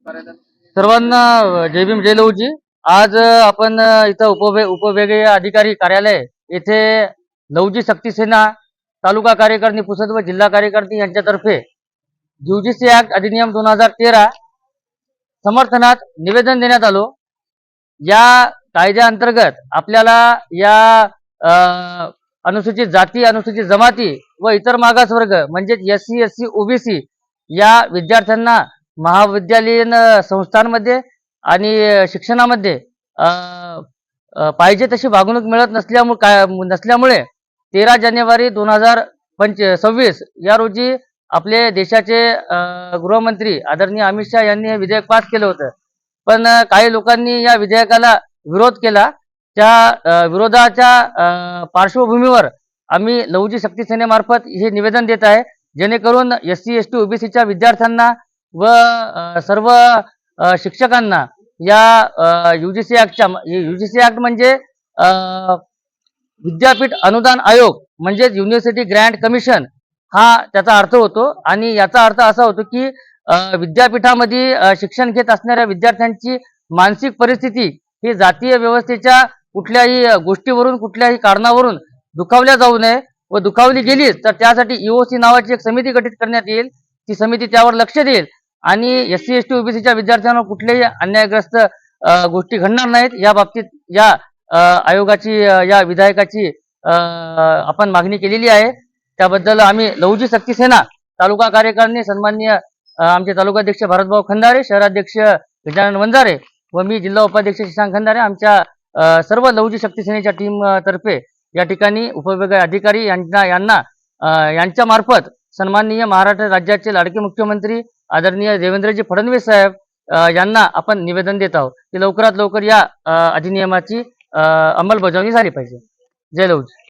सर्वांना जय भीम जय लहूजी. आज आपण इथं उपविभागीय अधिकारी कार्यालय येथे लहुजी शक्ती सेना तालुका कार्यकारिणी पुसद व जिल्हा कार्यकारिणी यांच्यातर्फे यूजीसी ऍक्ट अधिनियम 2013 समर्थनात निवेदन देण्यात आलो. या कायद्याअंतर्गत आपल्याला या अनुसूचित जाती, अनुसूचित जमाती व इतर मागासवर्ग म्हणजेच SC SC OBC या विद्यार्थ्यांना महाविद्यालयीन संस्थांमध्ये आणि शिक्षणामध्ये पाहिजे तशी वागणूक मिळत नसल्यामुळे 13 जानेवारी 2026 या रोजी आपले देशाचे गृहमंत्री आदरणीय अमित शहा यांनी हे विधेयक पास केलं होतं. पण काही लोकांनी या विधेयकाला विरोध केला. त्या विरोधाच्या पार्श्वभूमीवर आम्ही लहुजी शक्ती सेनेमार्फत हे निवेदन देत आहे, जेणेकरून SC ST OBCच्या विद्यार्थ्यांना व सर्व शिक्षकांना या यूजीसी ऍक्ट म्हणजे विद्यापीठ अनुदान आयोग म्हणजे युनिव्हर्सिटी ग्रँट कमिशन हा त्याचा अर्थ होतो. आणि याचा अर्थ असा होतो की विद्यापीठामध्ये शिक्षण घेत असणाऱ्या विद्यार्थ्यांची मानसिक परिस्थिती ही जातीय व्यवस्थेच्या कुठल्याही गोष्टीवरून, कुठल्याही कारणावरून दुखावल्या जाऊ नये व दुखावली गेली तर त्यासाठी EOC नावाची एक समिती गठीत करण्यात येईल. ती समिती त्यावर लक्ष देईल आणि SC ST OBCच्या विद्यार्थ्यांना कुठल्याही अन्यायग्रस्त गोष्टी घडणार नाहीत. या बाबतीत या आयोगाची, या विधायकाची आपण मागणी केलेली आहे. त्याबद्दल आम्ही लहुजी शक्ती सेना तालुका कार्यकारिणी सन्माननीय आमचे तालुकाध्यक्ष भारतभाऊ खंदारे, शहराध्यक्ष गजानन वंजारे व मी जिल्हा उपाध्यक्ष शशांक खंदारे आमच्या सर्व लहुजी शक्ती सेनेच्या टीम तर्फे या ठिकाणी उपविभागीय अधिकारी यांच्या मार्फत सन्माननीय महाराष्ट्र राज्याचे लाडके मुख्यमंत्री आदरणीय देवेंद्रजी फडणवीस साहेब यांना आपण निवेदन देत आहोत की लवकरात लवकर या अधिनियमाची अंमलबजावणी झाली पाहिजे. जय लहुजी.